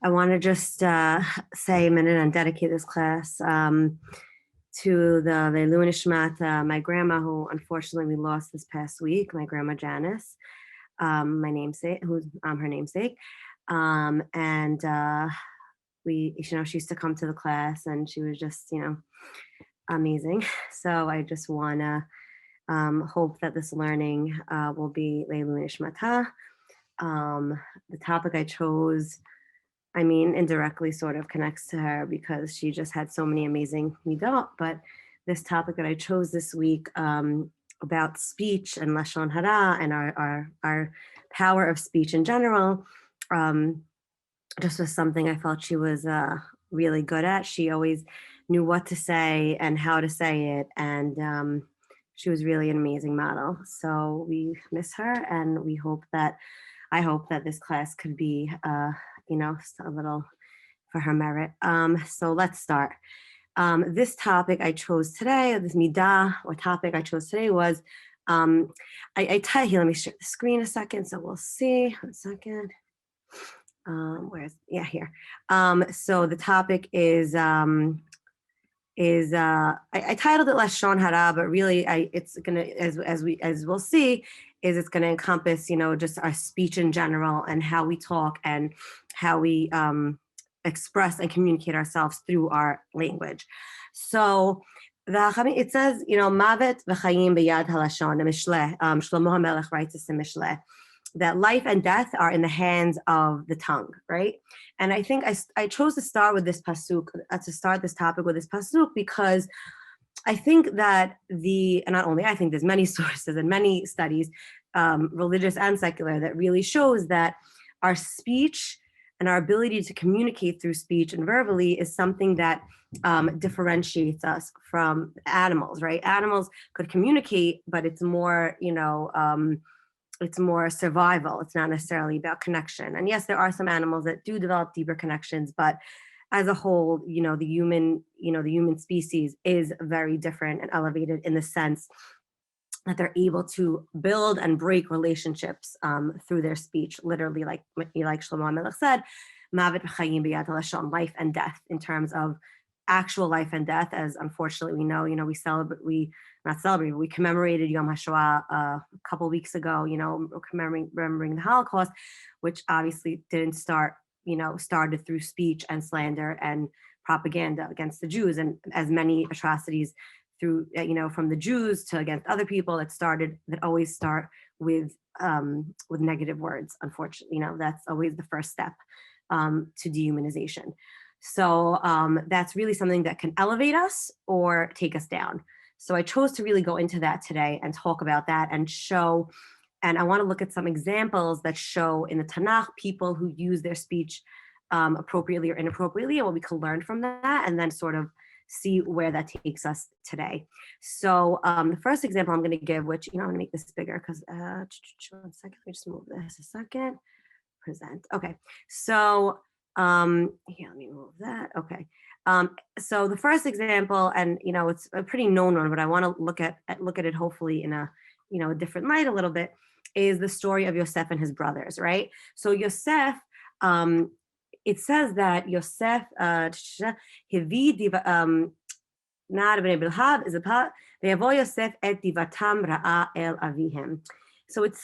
I want to just say a minute and dedicate this class to the Leilu Nishmat, my grandma, who unfortunately we lost this past week, my grandma Janice, my namesake, who's her namesake. And we, she used to come to the class and she was just, amazing. So I just want to hope that this learning will be Leilu Nishmata. The topic I chose, indirectly sort of connects to her because she just had so many amazing midot. But this topic that I chose this week about speech and Lashon Hara and our power of speech in general, just was something I felt she was really good at. She always knew what to say and how to say it. And she was really an amazing model. So we miss her, and I hope that this class could be a little for her merit. So let's start. This topic I chose today, this midah or topic I chose today was, I tell you, let me share the screen a second so we'll see. 1 second. Here. So the topic is I titled it Lashon Hara, but really it's gonna, as we'll see, is it's going to encompass, just our speech in general and how we talk and how we express and communicate ourselves through our language. So it says, Mavet v'chayim b'yad halashon, the Mishleh, Shlomo HaMelech writes this in Mishleh, that life and death are in the hands of the tongue, right? And I think I chose to start with this pasuk, to start this topic with this pasuk, because I think that and not only I think there's many sources and many studies, religious and secular, that really shows that our speech and our ability to communicate through speech and verbally is something that differentiates us from animals, right? Animals could communicate, but it's more, it's more survival. It's not necessarily about connection. And yes, there are some animals that do develop deeper connections, but as a whole, the human species is very different and elevated in the sense that they're able to build and break relationships through their speech, literally, like Shlomo HaMelech said, Mavet v'chayim b'yad halashon, life and death, in terms of actual life and death, as unfortunately we know, we commemorated Yom HaShoah a couple weeks ago, remembering the Holocaust, which obviously didn't start, started through speech and slander and propaganda against the Jews, and as many atrocities through, from the Jews to against other people that always start with negative words. Unfortunately, that's always the first step to dehumanization. So that's really something that can elevate us or take us down. So I chose to really go into that today and talk about that and show, and I want to look at some examples that show in the Tanach people who use their speech appropriately or inappropriately, and what we can learn from that, and then sort of see where that takes us today. So the first example I'm going to give, which, I'm going to make this bigger because, 1 second, let me just move this a second. Present. Okay. So here, let me move that. Okay. So the first example, and, it's a pretty known one, but I want to look at it hopefully in a, a different light a little bit, is the story of Yosef and his brothers, right? So Yosef, it says that Yosef, so it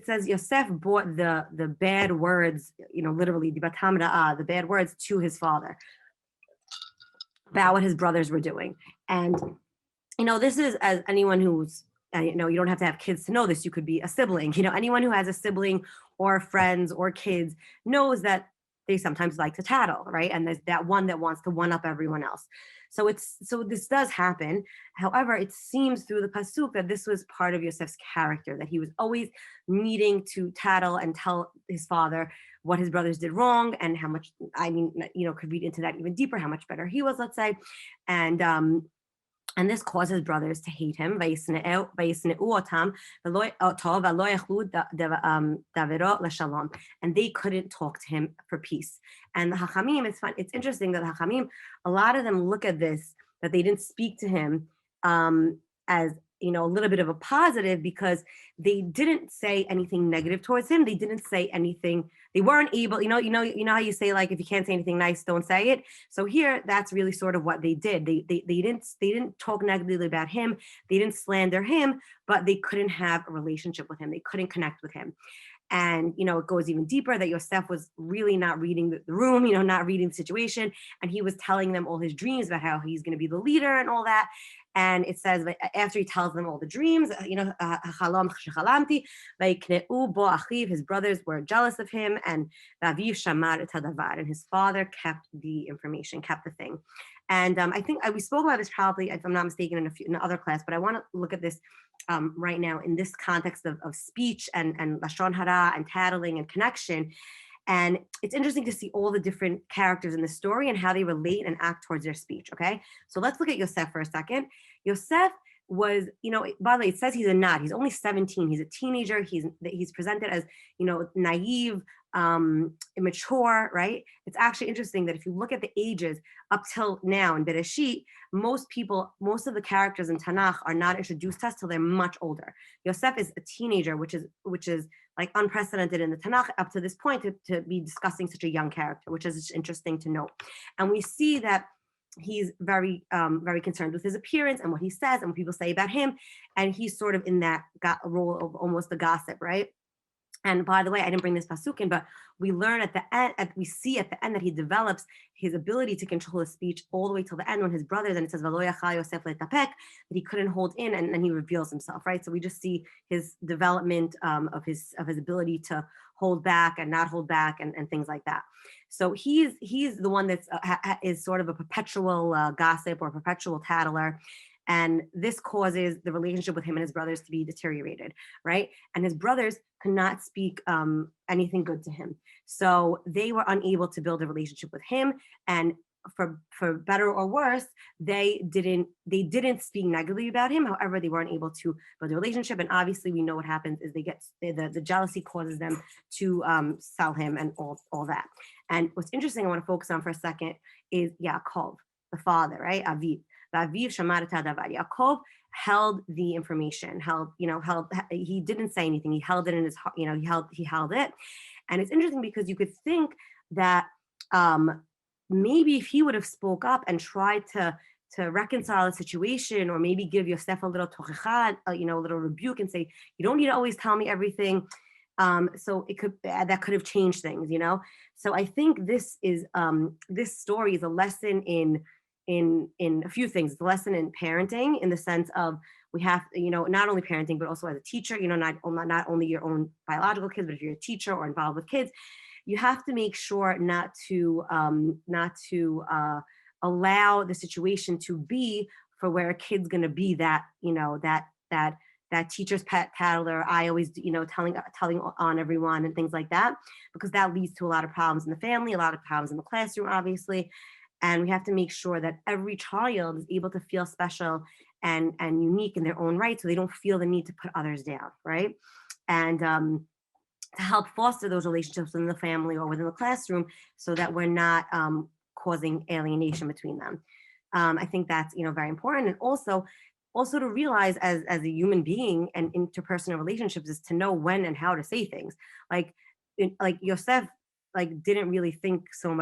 says Yosef brought the bad words, literally divatam ra'ah, the bad words to his father about what his brothers were doing. And, this is, as anyone who's, you don't have to have kids to know this, you could be a sibling, anyone who has a sibling or friends or kids knows that they sometimes like to tattle, right? And there's that one that wants to one up everyone else. So this does happen. However, it seems through the pasuk that this was part of Yosef's character, that he was always needing to tattle and tell his father what his brothers did wrong, and how much, could read into that even deeper, how much better he was, let's say. And this caused his brothers to hate him. And they couldn't talk to him for peace. And the Hachamim, it's interesting that the Hachamim, a lot of them look at this, that they didn't speak to him as a little bit of a positive, because they didn't say anything negative towards him. They didn't say anything. They weren't able, how you say, like, if you can't say anything nice, don't say it. So here, that's really sort of what they did. They didn't talk negatively about him. They didn't slander him, but they couldn't have a relationship with him. They couldn't connect with him. And, it goes even deeper that Yosef was really not reading the room, not reading the situation. And he was telling them all his dreams about how he's going to be the leader and all that. And it says, after he tells them all the dreams, his brothers were jealous of him, and and his father kept the information, kept the thing. And I think we spoke about this probably, if I'm not mistaken, in another class, but I want to look at this right now in this context of speech and Lashon Hara and tattling and connection. And it's interesting to see all the different characters in the story and how they relate and act towards their speech, okay? So let's look at Yosef for a second. Yosef was, by the way, it says he's a nod. He's only 17. He's a teenager. He's presented as, naive, immature, right? It's actually interesting that if you look at the ages up till now in Bereshit, most of the characters in Tanach are not introduced to us till they're much older. Yosef is a teenager, which is like unprecedented in the Tanakh up to this point to be discussing such a young character, which is interesting to note. And we see that he's very, very concerned with his appearance and what he says and what people say about him. And he's sort of in that role of almost the gossip, right? And by the way, I didn't bring this pasuk in, but we learn at the end, we see at the end that he develops his ability to control his speech all the way till the end when his brothers, and it says, "V'lo yachal Yosef le'tapek," that he couldn't hold in, and then he reveals himself, right? So we just see his development of his ability to hold back and not hold back and things like that. So he's the one that's is sort of a perpetual gossip or perpetual tattler. And this causes the relationship with him and his brothers to be deteriorated, right? And his brothers could not speak anything good to him. So they were unable to build a relationship with him. And for better or worse, they didn't speak negatively about him. However, they weren't able to build a relationship. And obviously we know what happens is the jealousy causes them to sell him and all that. And what's interesting I want to focus on for a second is Yaakov, the father, right? Aviv. Yaakov held the information, he didn't say anything. He held it in his heart, he held it. And it's interesting because you could think that maybe if he would have spoke up and tried to reconcile the situation, or maybe give Yosef a little tochechad, a little rebuke and say, you don't need to always tell me everything. So that could have changed things, So I think this story is a lesson in a few things. The lesson in parenting, in the sense of we have, not only parenting, but also as a teacher, not only your own biological kids, but if you're a teacher or involved with kids, you have to make sure not to allow the situation to be for where a kid's going to be that, that teacher's pet tattler, I always, telling on everyone and things like that, because that leads to a lot of problems in the family, a lot of problems in the classroom, obviously. And we have to make sure that every child is able to feel special and unique in their own right, so they don't feel the need to put others down, right? And to help foster those relationships within the family or within the classroom, so that we're not causing alienation between them. I think that's very important. And also to realize as a human being and interpersonal relationships is to know when and how to say things. Like Yosef didn't really think so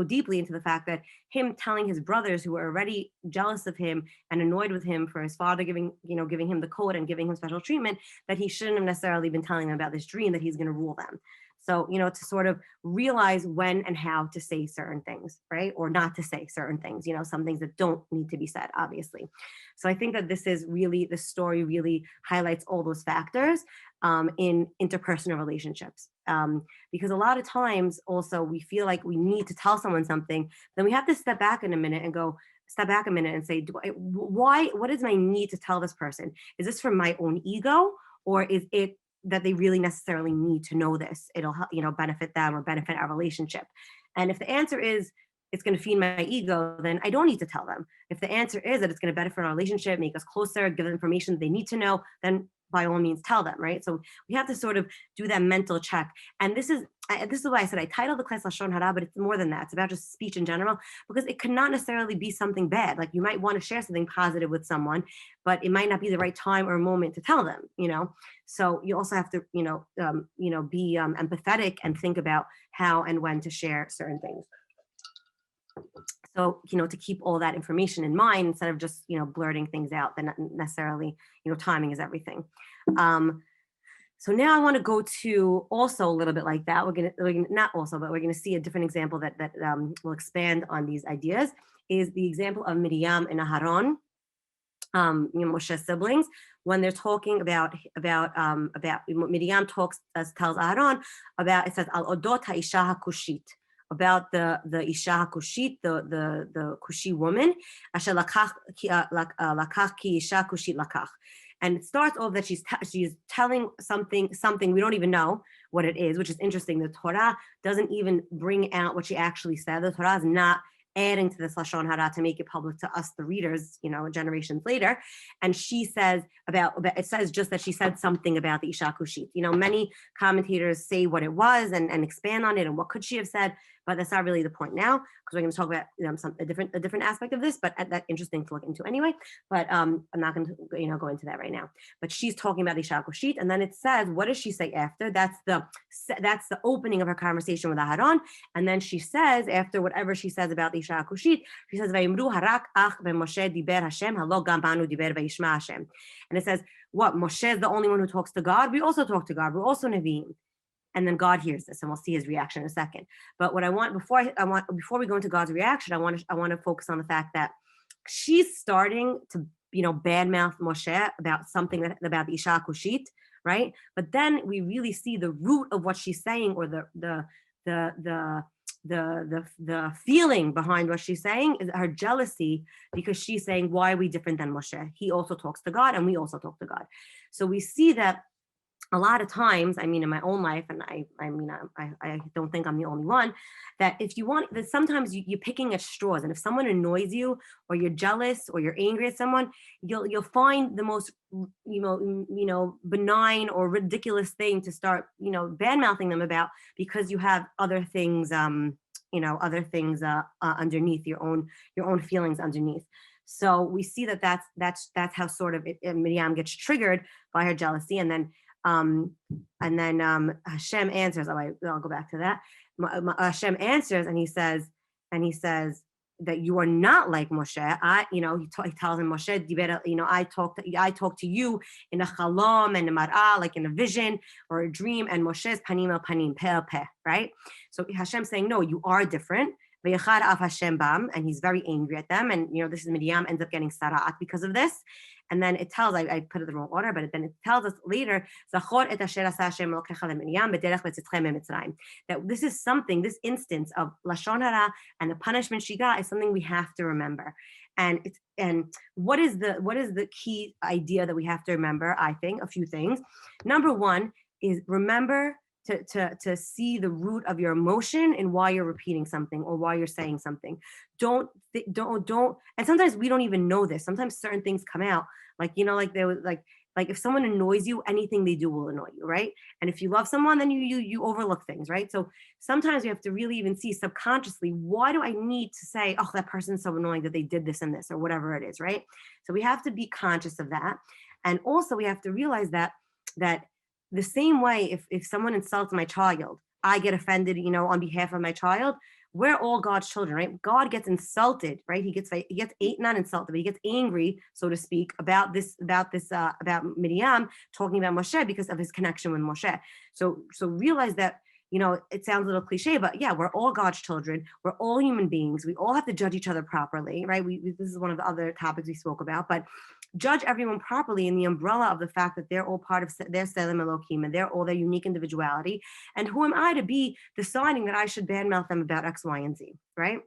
deeply into the fact that him telling his brothers, who were already jealous of him and annoyed with him for his father giving him the coat and giving him special treatment, that he shouldn't have necessarily been telling them about this dream that he's going to rule them. So, to sort of realize when and how to say certain things, right? Or not to say certain things, some things that don't need to be said, obviously. So I think that the story really highlights all those factors in interpersonal relationships. Because a lot of times also we feel like we need to tell someone something, then we have to step back a minute and say, what is my need to tell this person? Is this for my own ego, or is it that they really necessarily need to know this? It'll benefit them or benefit our relationship. And if the answer is it's going to feed my ego, then I don't need to tell them. If the answer is that it's going to benefit our relationship, make us closer, give them information they need to know, then by all means tell them, right? So we have to sort of do that mental check. And this is why I said I titled the class Lashon Hara, but it's more than that. It's about just speech in general, because it cannot necessarily be something bad. Like you might want to share something positive with someone, but it might not be the right time or moment to tell them, So you also have to, be empathetic and think about how and when to share certain things. So, to keep all that information in mind instead of just, blurting things out, then not necessarily, timing is everything. So now I want to go to also a little bit like that. We're gonna not also, but we're gonna see a different example that will expand on these ideas. Is the example of Miriam and Aharon, Moshe's siblings, when they're talking about Miriam tells Aharon about, it says al odot ha'isha hakushit, about the isha hakushit, the Kushi woman, asher lakach ki isha kushit lakach. And it starts off that she's telling something we don't even know what it is, which is interesting. The Torah doesn't even bring out what she actually said. The Torah is not adding to this Lashon Hara to make it public to us, the readers, generations later. And she says it says just that she said something about the Isha Kushit. Many commentators say what it was and expand on it and what could she have said, but that's not really the point now, because we're going to talk about a different aspect of this, but that's interesting to look into anyway. But I'm not going to go into that right now. But she's talking about the Isha Kushit, and then it says, what does she say after? That's the opening of her conversation with Aharon, and then she says after whatever she says about the Isha Kushit, she says Vayimru harak ach b'Moshe diber Hashem halo gam banu diber vayishma Hashem, and it says what Moshe is the only one who talks to God. We also talk to God. We're also Nevi'im. And then God hears this, and we'll see his reaction in a second. But what I want before we go into God's reaction, I want to focus on the fact that she's starting to badmouth Moshe about something about the Isha Kushit, right? But then we really see the root of what she's saying, or the feeling behind what she's saying is her jealousy, because she's saying, why are we different than Moshe? He also talks to God, and we also talk to God. So we see that a lot of times, in my own life, and I don't think I'm the only one, that if you want, that sometimes you're picking at straws, and if someone annoys you, or you're jealous, or you're angry at someone, you'll find the most benign or ridiculous thing to start bad-mouthing them about, because you have other things underneath your own feelings underneath. So we see that's how sort of Miriam gets triggered by her jealousy, and then Hashem answers. I'll go back to that. Hashem answers, and he says that you are not like Moshe. He tells him, Moshe, I talk to you in a chalom and a mar'ah, like in a vision or a dream, and Moshe's panim el panim, peh el peh, right? So Hashem's saying, no, you are different. And he's very angry at them, and this is Miriam ends up getting sara'at because of this. And then it tells, I put it in the wrong order, but then it tells us later that this is something, this instance of Lashon Hara and the punishment she got is something we have to remember. And what is the key idea that we have to remember? I think a few things. Number one is remember to see the root of your emotion and why you're repeating something or why you're saying something. Don't. And sometimes we don't even know this. Sometimes certain things come out, like if someone annoys you, anything they do will annoy you, right? And if you love someone, then you overlook things, right? So sometimes you have to really even see subconsciously, why do I need to say, oh, that person's so annoying that they did this and this or whatever it is, right? So we have to be conscious of that, and also we have to realize that the same way, if someone insults my child, I get offended, on behalf of my child. We're all God's children, right? God gets insulted, right? He gets not insulted, but he gets angry, so to speak, about Miriam talking about Moshe because of his connection with Moshe. So realize that, it sounds a little cliche, but yeah, we're all God's children. We're all human beings. We all have to judge each other properly, right? This is one of the other topics we spoke about, but judge everyone properly in the umbrella of the fact that they're all part of their Selim Elohim, and they're all their unique individuality. And who am I to be deciding that I should badmouth them about X, Y, and Z, right?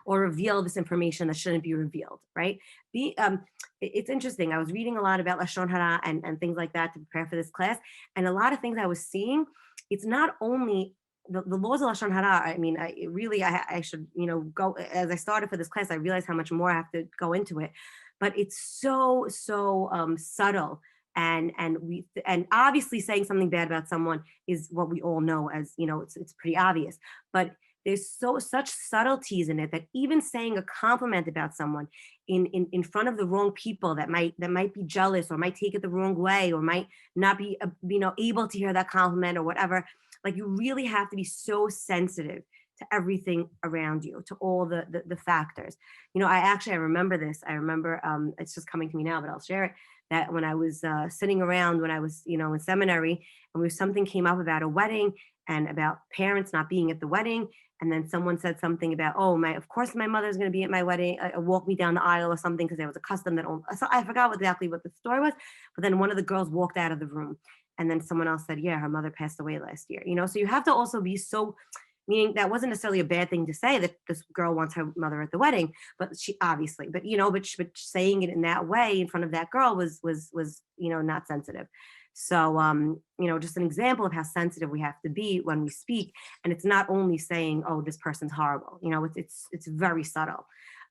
Or reveal this information that shouldn't be revealed, right? It's interesting. I was reading a lot about Lashon Hara and things like that to prepare for this class, and a lot of things I was seeing, it's not only the laws of Lashon Hara. I should, go, as I started for this class, I realized how much more I have to go into it. But it's so subtle And obviously saying something bad about someone is what we all know, as it's pretty obvious. But there's such subtleties in it that even saying a compliment about someone in front of the wrong people that might be jealous or might take it the wrong way or might not be able to hear that compliment or whatever, like you really have to be so sensitive to everything around you, to all the factors. I remember this. I remember, it's just coming to me now, but I'll share it. That when I was sitting around when I was in seminary, and something came up about a wedding and about parents not being at the wedding, and then someone said something about, oh, of course my mother's going to be at my wedding, walk me down the aisle or something, because there was a custom that so I forgot exactly what the story was. But then one of the girls walked out of the room, and then someone else said, yeah, her mother passed away last year. So you have to also be so, meaning that wasn't necessarily a bad thing to say, that this girl wants her mother at the wedding, but she obviously, but saying it in that way in front of that girl was not sensitive. So just an example of how sensitive we have to be when we speak. And it's not only saying, oh, this person's horrible, it's very subtle.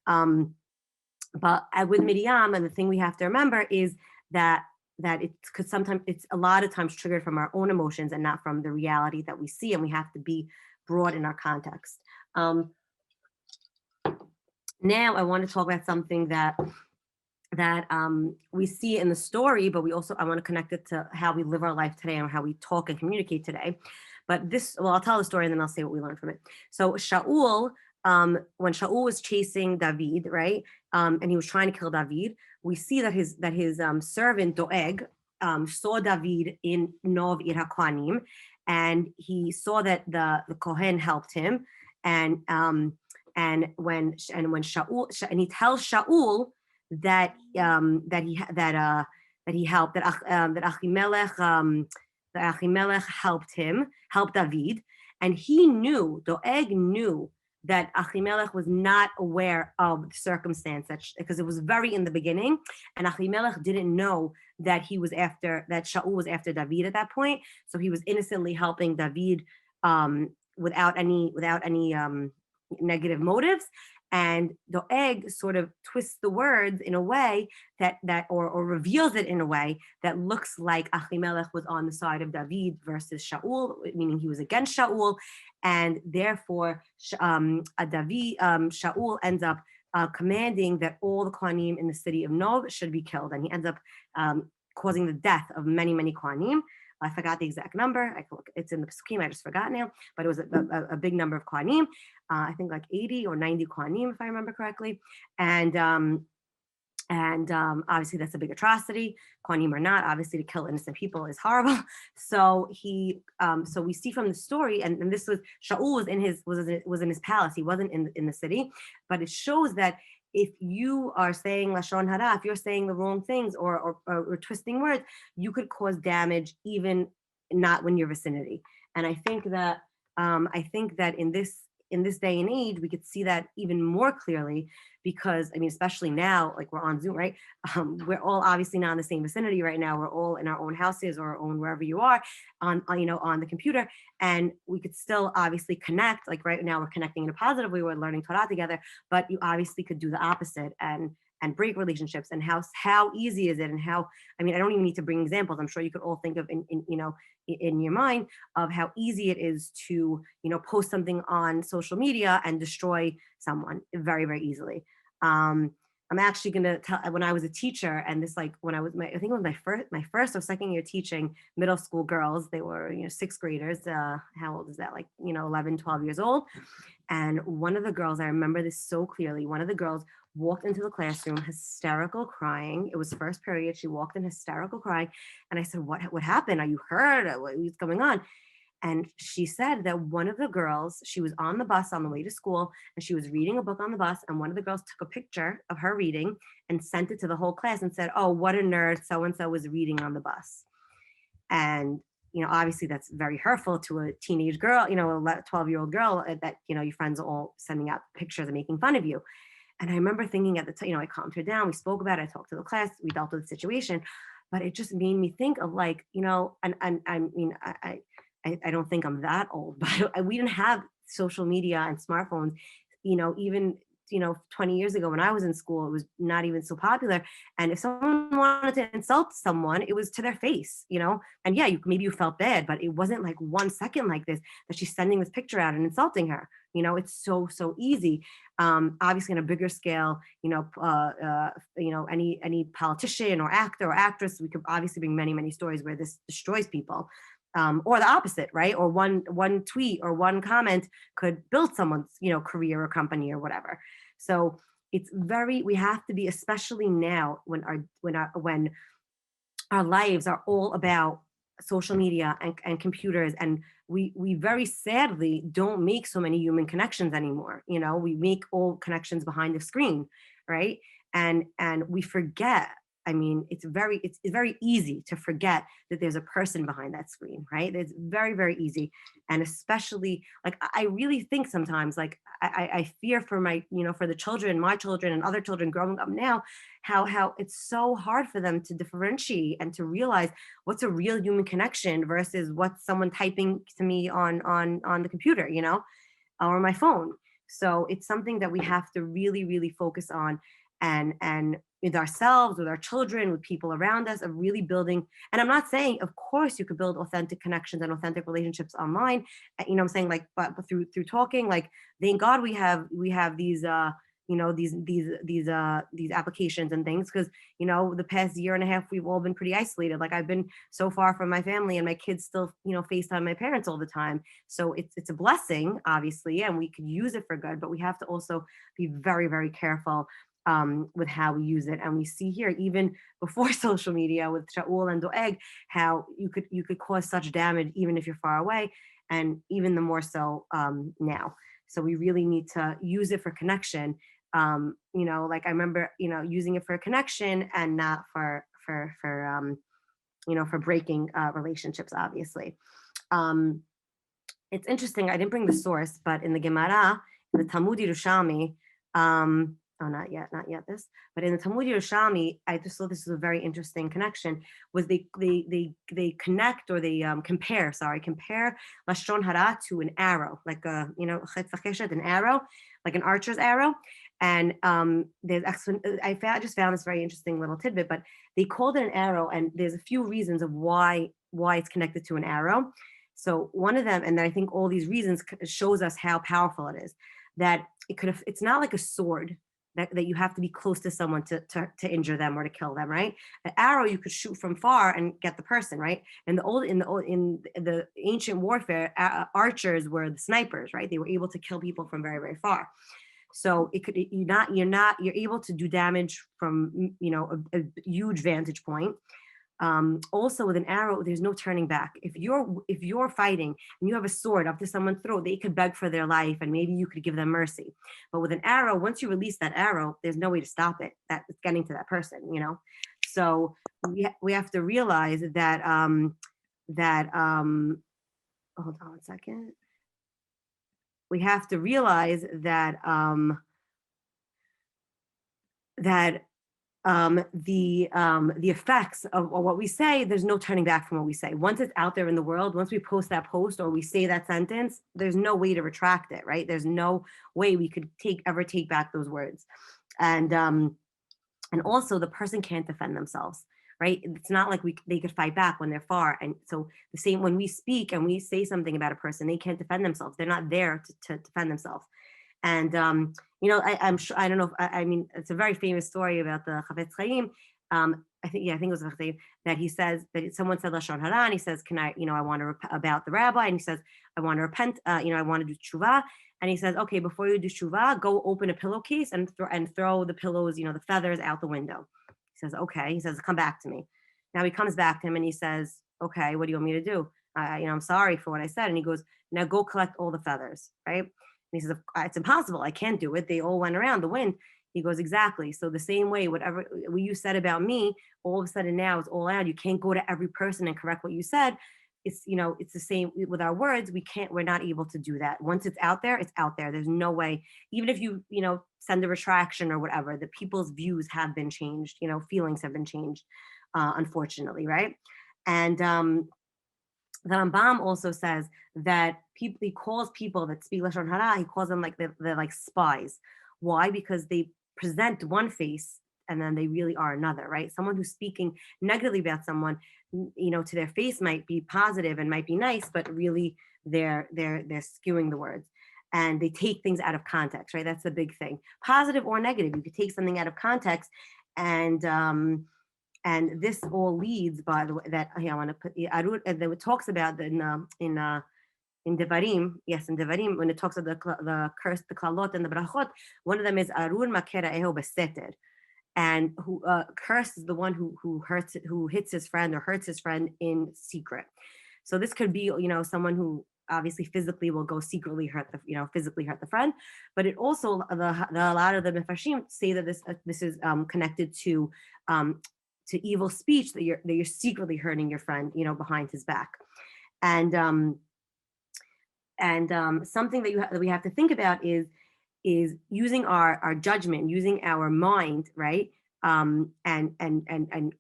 But with Miriam, and the thing we have to remember is that it could sometimes, it's a lot of times triggered from our own emotions and not from the reality that we see, and we have to be broad in our context. Now I want to talk about something that we see in the story, but I want to connect it to how we live our life today and how we talk and communicate today. But I'll tell the story and then I'll say what we learned from it. So Shaul, when Shaul was chasing David, right, and he was trying to kill David, we see that his servant Doeg saw David in Nov Ir HaKohanim, and he saw that the Kohen helped him, and when Shaul, and he tells Shaul that he helped, that Achimelech helped David, and Doeg knew that Achimelech was not aware of the circumstance, because it was very in the beginning, and Achimelech didn't know that Shaul was after David at that point. So he was innocently helping David without any negative motives. And Doeg sort of twists the words in a way that or reveals it in a way that looks like Achimelech was on the side of David versus Shaul, meaning he was against Shaul, and therefore Shaul ends up commanding that all the Kohanim in the city of Nov should be killed, and he ends up causing the death of many, many Kohanim. I forgot the exact number. It's in the Pesukim. I just forgot now, but it was a big number of Kohanim. I think like 80 or 90 Kohanim, if I remember correctly. And obviously that's a big atrocity. Kohanim or not, obviously to kill innocent people is horrible. So so we see from the story, and this was Shaul was in his palace. He wasn't in the city, but it shows that if you are saying Lashon Hara, if you're saying the wrong things or twisting words, you could cause damage even not when your vicinity. And I think that in this day and age, we could see that even more clearly, because especially now, like we're on Zoom, right? We're all obviously not in the same vicinity right now. We're all in our own houses or our own wherever you are on the computer, and we could still obviously connect. Like right now, we're connecting in a positive way. We're learning Torah together, but you obviously could do the opposite and break relationships. And how easy is it? And how, I don't even need to bring examples. I'm sure you could all think of in your mind of how easy it is to post something on social media and destroy someone very, very easily. I'm actually going to tell, when I was a teacher, and this, like when I think it was my first or second year teaching middle school girls, they were, sixth graders. How old is that? Like, 11, 12 years old. And one of the girls, I remember this so clearly. One of the girls walked into the classroom, hysterical, crying. It was first period. She walked in hysterical, crying. And I said, what happened? Are you hurt? What's going on? And she said that one of the girls, she was on the bus on the way to school, and she was reading a book on the bus, and one of the girls took a picture of her reading and sent it to the whole class and said, oh, what a nerd, so-and-so was reading on the bus. And, obviously that's very hurtful to a teenage girl, a 12-year-old girl, that, your friends are all sending out pictures and making fun of you. And I remember thinking at the time, I calmed her down, we spoke about it, I talked to the class, we dealt with the situation, but it just made me think of like, I don't think I'm that old, but we didn't have social media and smartphones, even 20 years ago when I was in school, it was not even so popular. And if someone wanted to insult someone, it was to their face, and yeah, maybe you felt bad, but it wasn't like 1 second like this that she's sending this picture out and insulting her. It's so easy. Obviously on a bigger scale, any politician or actor or actress, we could obviously bring many stories where this destroys people. Or the opposite, right? Or one tweet or one comment could build someone's, career or company or whatever. So we have to be, especially now when our lives are all about social media and computers, and we very sadly don't make so many human connections anymore. We make all connections behind the screen, right? And we forget. I mean, it's very easy to forget that there's a person behind that screen, right? It's very easy. And especially, like, I really think sometimes, like, I fear for my the children, my children and other children growing up now, how it's so hard for them to differentiate and to realize what's a real human connection versus what's someone typing to me on the computer, or my phone. So it's something that we have to really focus on, and with ourselves, with our children, with people around us, of really building. And I'm not saying, of course, you could build authentic connections and authentic relationships online. I'm saying, like, but through talking. Like, thank God we have these these applications and things, because the past year and a half we've all been pretty isolated. Like, I've been so far from my family, and my kids still FaceTime my parents all the time. So it's a blessing, obviously, and we could use it for good, but we have to also be very careful with how we use it. And we see here, even before social media with Shaul and Doeg, how you could cause such damage even if you're far away, and even the more so now. So we really need to use it for connection. Like, I remember using it for a connection and not for breaking relationships, obviously. It's interesting, I didn't bring the source, but in the Gemara, in the Talmud Yerushalmi, not yet this, but in the Talmud Yerushalmi, I just thought this was a very interesting connection. Was they connect, or they compare Lashon Hara to an arrow, like an arrow, like an archer's arrow. And I just found this very interesting little tidbit, but they called it an arrow, and there's a few reasons of why it's connected to an arrow. So one of them, and I think all these reasons shows us how powerful it is, that it's not like a sword that you have to be close to someone to injure them or to kill them, right? An arrow you could shoot from far and get the person, right? In the ancient warfare, archers were the snipers, right? They were able to kill people from very far. So you're able to do damage from a huge vantage point. Also, with an arrow, there's no turning back. If you're fighting and you have a sword up to someone's throat, they could beg for their life, and maybe you could give them mercy. But with an arrow, once you release that arrow, there's no way to stop it. That it's getting to that person, So we have to realize that hold on a second. We have to realize that the effects of what we say, there's no turning back from what we say. Once it's out there in the world, once we post that post or we say that sentence, there's no way to retract it, right? There's no way we could ever take back those words. And also, the person can't defend themselves, right? It's not like they could fight back when they're far. And so the same, when we speak and we say something about a person, they can't defend themselves. They're not there to defend themselves. And I'm sure, I don't know. I mean, it's a very famous story about the Chavetz Chaim. I think it was that he says that someone said Lashon Hara, and he says, "Can I? I want to about the rabbi," and he says, "I want to repent. I want to do tshuva." And he says, "Okay, before you do tshuva, go open a pillowcase and throw the pillows, the feathers out the window." He says, "Okay." He says, "Come back to me." Now he comes back to him and he says, "Okay, what do you want me to do? I'm sorry for what I said." And he goes, "Now go collect all the feathers, right?" And he says, "It's impossible. I can't do it. They all went around the wind." He goes, "Exactly. So the same way, whatever you said about me, all of a sudden now it's all out. You can't go to every person and correct what you said. It's the same with our words. We're not able to do that. Once it's out there, it's out there. There's no way, even if you send a retraction or whatever, the people's views have been changed. Feelings have been changed, unfortunately, right?" And the Rambam also says that he calls people that speak Lashon Hara, he calls them like they're like spies. Why? Because they present one face and then they really are another, right? Someone who's speaking negatively about someone, to their face might be positive and might be nice, but really they're skewing the words and they take things out of context, right? That's the big thing, positive or negative. You could take something out of context, and this all leads, by the way, that here I want to put the arur, and then it talks about in Devarim, yes, in Devarim, when it talks about the curse, the klalot and the brachot, one of them is arur makera eho beseter, and who curse is the one who hits his friend or hurts his friend in secret. So this could be, someone who obviously physically will go secretly physically hurt the friend, but it also a lot of the mefashim say that this is connected to evil speech, that you're secretly hurting your friend, behind his back, and something that we have to think about is using our judgment, using our mind, right? And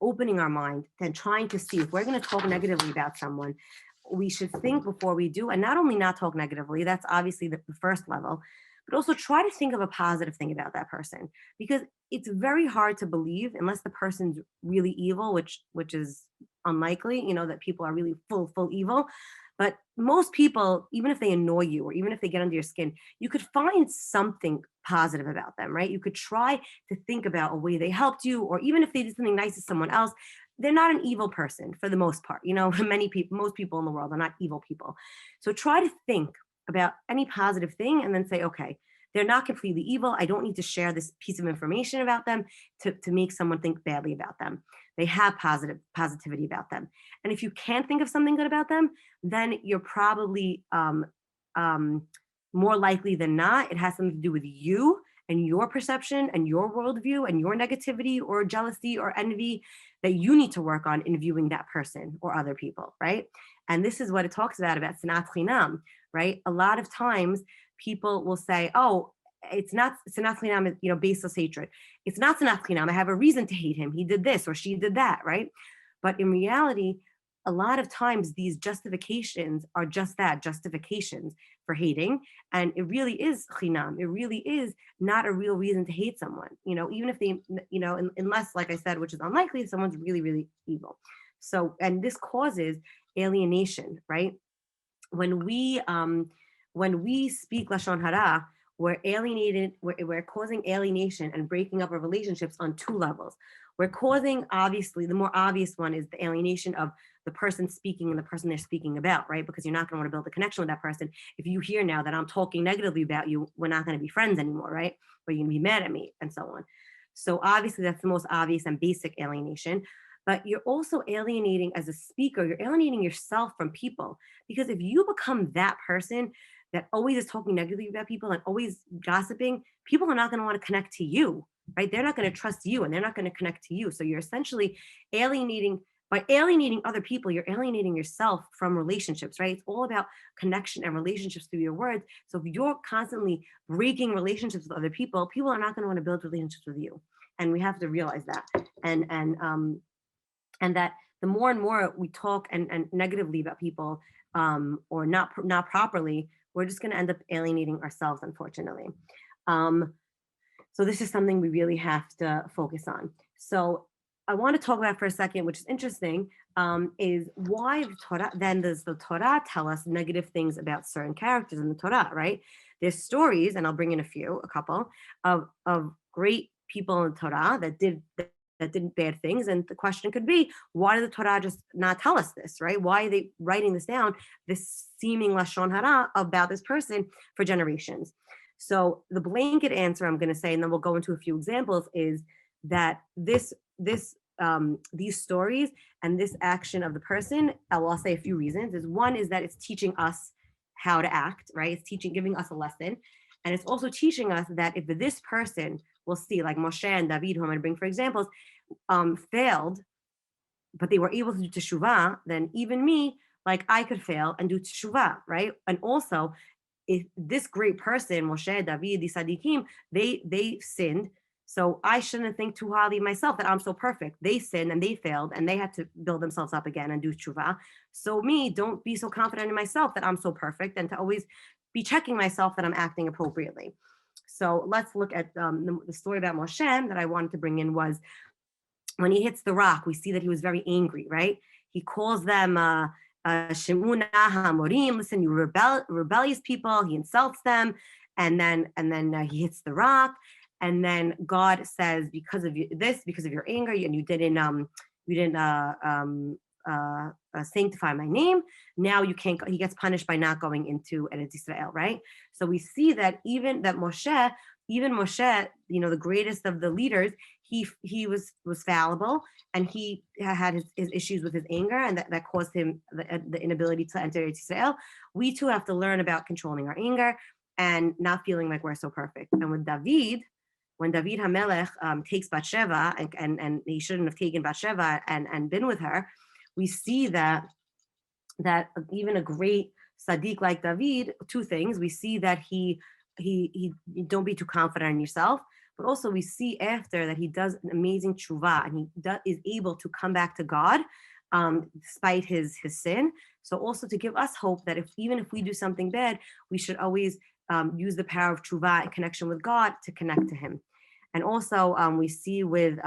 opening our mind and trying to see if we're going to talk negatively about someone, we should think before we do, and not only not talk negatively, that's obviously the first level, but also try to think of a positive thing about that person, because it's very hard to believe unless the person's really evil, which is unlikely, that people are really full evil. But most people, even if they annoy you or even if they get under your skin, you could find something positive about them, right? You could try to think about a way they helped you, or even if they did something nice to someone else, they're not an evil person for the most part. Most people in the world are not evil people. So try to think about any positive thing and then say, okay, they're not completely evil. I don't need to share this piece of information about them to make someone think badly about them. They have positivity about them. And if you can't think of something good about them, then you're probably more likely than not, it has something to do with you and your perception and your worldview and your negativity or jealousy or envy that you need to work on in viewing that person or other people, right? And this is what it talks about sinat chinam, right? A lot of times people will say, oh, it's not sinat chinam, baseless hatred. It's not sinat chinam. I have a reason to hate him. He did this or she did that, right? But in reality, a lot of times these justifications are just that, justifications for hating. And it really is chinam. It really is not a real reason to hate someone, even if they, unless, like I said, which is unlikely, if someone's really, really evil. So, and this causes alienation, right? When we speak Lashon Hara, we're alienated, we're causing alienation and breaking up of relationships on two levels. We're causing, obviously, the more obvious one is the alienation of the person speaking and the person they're speaking about, right? Because you're not going to want to build a connection with that person. If you hear now that I'm talking negatively about you, we're not going to be friends anymore, right? Or you're going to be mad at me and so on. So obviously that's the most obvious and basic alienation. But you're also alienating as a speaker, you're alienating yourself from people. Because if you become that person that always is talking negatively about people and always gossiping, people are not going to want to connect to you, right? They're not going to trust you and they're not going to connect to you. So you're essentially alienating. By alienating other people, you're alienating yourself from relationships, right? It's all about connection and relationships through your words. So if you're constantly breaking relationships with other people, people are not going to want to build relationships with you. And we have to realize that. And that the more and more we talk and negatively about people, or not properly, we're just going to end up alienating ourselves, unfortunately. So this is something we really have to focus on. So I want to talk about for a second, which is interesting, is why the Torah, then does the Torah tell us negative things about certain characters in the Torah, right? There's stories, and I'll bring in a couple, of great people in the Torah that did bad things. And the question could be, why did the Torah just not tell us this, right? Why are they writing this down, this seeming Lashon Hara about this person for generations? So the blanket answer I'm going to say, and then we'll go into a few examples, is that these stories and this action of the person, I'll say a few reasons. Is one is that it's teaching us how to act, right? It's giving us a lesson. And it's also teaching us that if this person, we'll see, like Moshe and David, who I'm going to bring for examples, failed, but they were able to do teshuvah, then even me, like I could fail and do teshuvah, right? And also, if this great person, Moshe, David, the Sadiqim, they sinned, so I shouldn't think too highly of myself that I'm so perfect. They sinned and they failed and they had to build themselves up again and do teshuvah. So me, don't be so confident in myself that I'm so perfect, and to always be checking myself that I'm acting appropriately. So let's look at the story about Moshe that I wanted to bring in was when he hits the rock, we see that he was very angry, right? He calls them Shemuna Hamorim. Listen, you rebellious people. He insults them, and then he hits the rock, and then God says, because of this, because of your anger, and you didn't sanctify my name. Now you can't. He gets punished by not going into Eretz Israel, right? So we see that even Moshe, the greatest of the leaders, he was fallible, and he had his issues with his anger, and that caused him the inability to enter Israel. We too have to learn about controlling our anger and not feeling like we're so perfect. And with David, when David Hamelech takes Bathsheba, and he shouldn't have taken Bathsheba and been with her, we see that even a great Sadiq like David, two things. We see that he don't be too confident in yourself, but also we see after that he does an amazing tshuva, and he is able to come back to God despite his sin. So also to give us hope that even if we do something bad, we should always use the power of tshuva in connection with God to connect to Him. And also we see with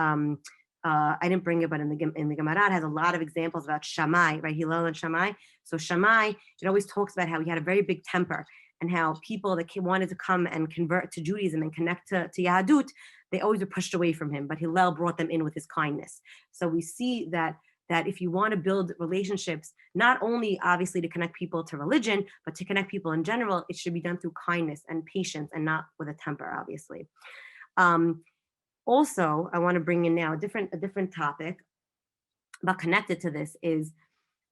I didn't bring it, but in the Gemara it has a lot of examples about Shammai, right? Hillel and Shammai. So Shammai, it always talks about how he had a very big temper, and how people that wanted to come and convert to Judaism and connect to Yahadut, they always were pushed away from him. But Hillel brought them in with his kindness. So we see that if you want to build relationships, not only obviously to connect people to religion, but to connect people in general, it should be done through kindness and patience, and not with a temper, obviously. Also, I want to bring in now a different topic, but connected to this is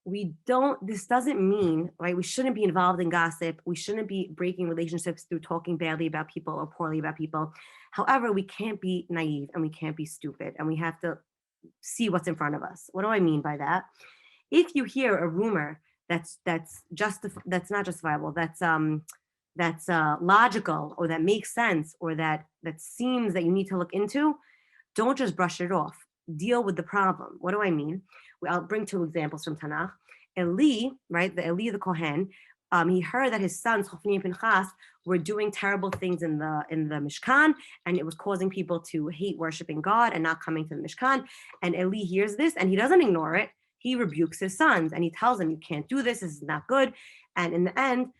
this doesn't mean, right, we shouldn't be involved in gossip. We shouldn't be breaking relationships through talking badly about people or poorly about people. However, we can't be naive, and we can't be stupid, and we have to see what's in front of us. What do I mean by that? If you hear a rumor that's not justifiable, that's logical, or that makes sense, or that seems that you need to look into, don't just brush it off. Deal with the problem. What do I mean? I'll bring two examples from Tanach. Eli, right, the Kohen, he heard that his sons Hofni and Pinchas were doing terrible things in the Mishkan, and it was causing people to hate worshiping God and not coming to the Mishkan. And Eli hears this, and he doesn't ignore it. He rebukes his sons, and he tells them, "You can't do this. This is not good." And in the end,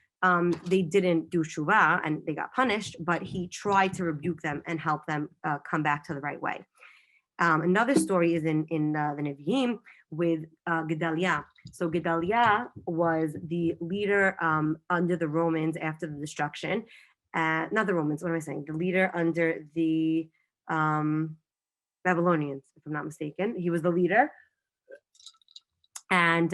they didn't do shuvah, and they got punished. But he tried to rebuke them and help them come back to the right way. Another story is in the Nevi'im with Gedaliah. So Gedaliah was the leader under the Romans after the destruction. Not the Romans, what am I saying? The leader under the Babylonians, if I'm not mistaken. He was the leader. And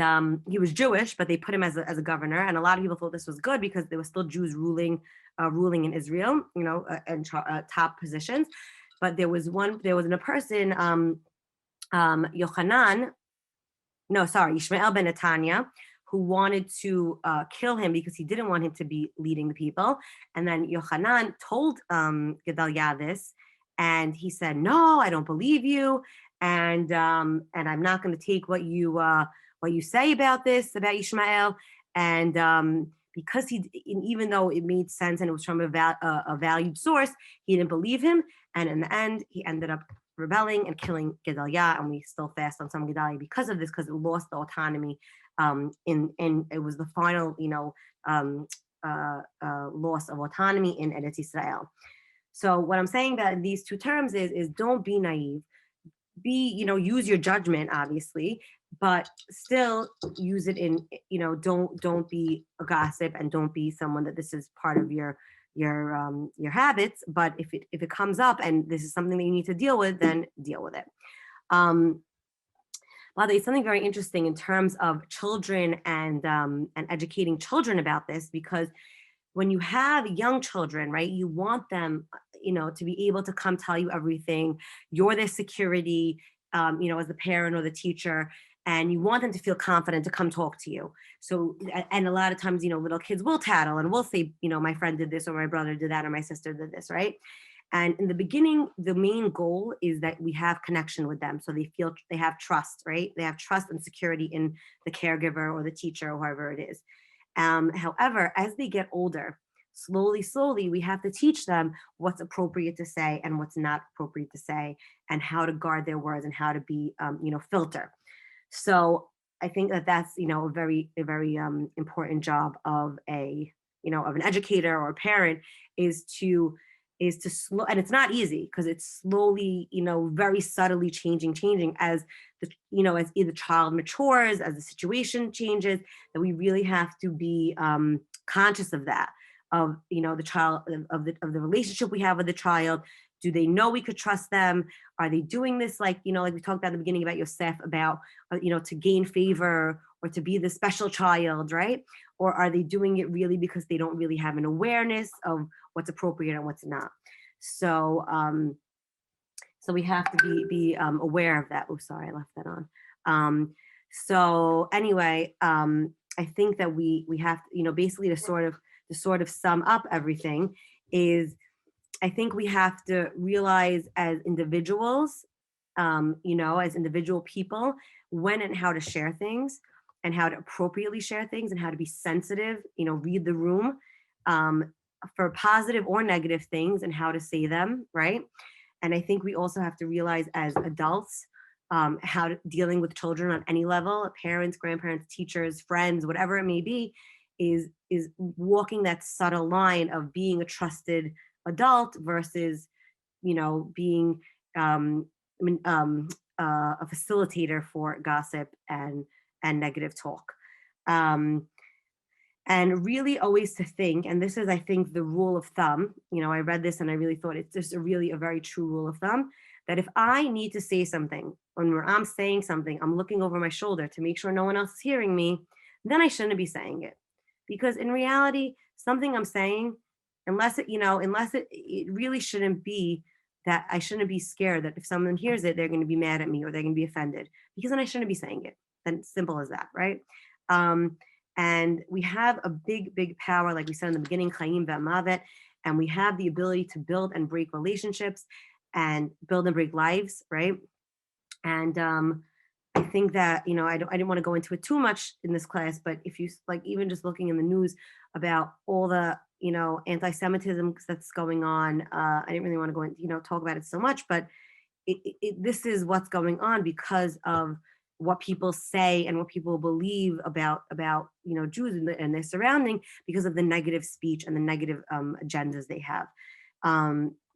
he was Jewish, but they put him as a governor. And a lot of people thought this was good because there were still Jews ruling in Israel, in top positions. But there was a person, Ishmael ben Netanya, who wanted to kill him because he didn't want him to be leading the people. And then Yochanan told Gedaliah this, and he said, "No, I don't believe you, and I'm not going to take what you say about Ishmael." And because even though it made sense and it was from a valued source, he didn't believe him. And in the end, he ended up rebelling and killing Gedaliah, and we still fast on some Gedaliah because of this, because it lost the autonomy. And it was the final, loss of autonomy in Eretz Israel. So what I'm saying about these two terms is don't be naive. Use your judgment, obviously, but still use it in, don't be a gossip, and don't be someone that this is part of your habits. But if it comes up and this is something that you need to deal with, then deal with it. By the way, something very interesting in terms of children and educating children about this, because when you have young children, right, you want them, to be able to come tell you everything. You're their security, as the parent or the teacher, and you want them to feel confident to come talk to you. So, and a lot of times, little kids will tattle and will say, my friend did this, or my brother did that, or my sister did this, right? And in the beginning, the main goal is that we have connection with them. So they feel they have trust, right? They have trust and security in the caregiver or the teacher or whoever it is. However, as they get older, we have to slowly, we have to teach them what's appropriate to say and what's not appropriate to say, and how to guard their words and how to be, filter. So I think that that's, a very important job of of an educator or a parent, is to slow, and it's not easy because it's slowly, very subtly changing as as either child matures, as the situation changes, that we really have to be conscious of that, of the child, of the relationship we have with the child. Do they know we could trust them? Are they doing this, like like we talked about in the beginning about Yosef, about to gain favor or to be the special child, right? Or are they doing it really because they don't really have an awareness of what's appropriate and what's not? So so we have to be aware of that. Oh, sorry, I left that on. So anyway, I think that we have to, basically to sort of sum up everything, is I think we have to realize as individuals, as individual people, when and how to share things, and how to appropriately share things, and how to be sensitive, read the room, for positive or negative things, and how to say them, right? And I think we also have to realize as adults, how dealing with children on any level, parents, grandparents, teachers, friends, whatever it may be, is walking that subtle line of being a trusted adult versus, being I mean, a facilitator for gossip and negative talk. Um, and really always to think, and this is, I think, the rule of thumb. I read this and I really thought it's just a very true rule of thumb, that if I need to say something, when I'm saying something, I'm looking over my shoulder to make sure no one else is hearing me, then I shouldn't be saying it. Because in reality, something I'm saying, unless it really shouldn't be, that I shouldn't be scared that if someone hears it, they're going to be mad at me or they're going to be offended, because then I shouldn't be saying it. Then simple as that, right? Um, and we have a big power, like we said in the beginning, Chaim ve'amavet, and we have the ability to build and break relationships and build and break lives, right? And I think that, I didn't want to go into it too much in this class, but if you like, even just looking in the news about all the, anti-Semitism that's going on, I didn't really want to go into, talk about it so much, but this is what's going on because of what people say and what people believe about Jews and their surrounding, because of the negative speech and the negative agendas they have.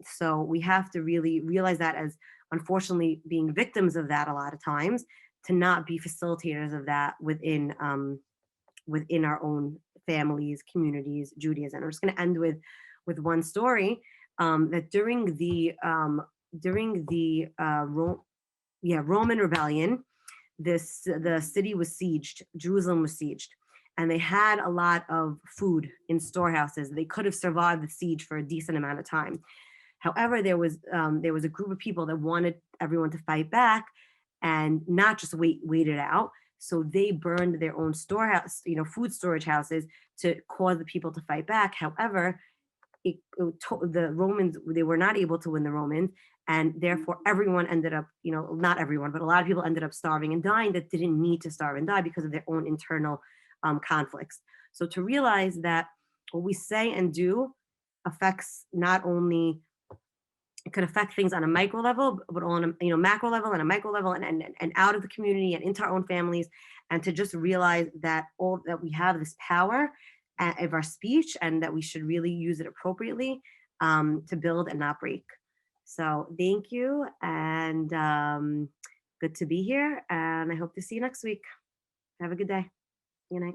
So we have to really realize that, as unfortunately being victims of that a lot of times, to not be facilitators of that within our own families, communities, Judaism. I'm just going to end with one story, that during the Roman rebellion, the city was sieged, Jerusalem was sieged, and they had a lot of food in storehouses. They could have survived the siege for a decent amount of time. However, there was a group of people that wanted everyone to fight back and not just wait it out. So they burned their own storehouse, food storage houses, to cause the people to fight back. However, the Romans, they were not able to win the Romans, and therefore everyone ended up, not everyone, but a lot of people ended up starving and dying that didn't need to starve and die because of their own internal conflicts. So to realize that what we say and do affects not only, it could affect things on a micro level, but on a macro level and a micro level, and out of the community and into our own families, and to just realize that we have this power of our speech, and that we should really use it appropriately, to build and not break. So thank you, and good to be here, and I hope to see you next week. Have a good day. Good night.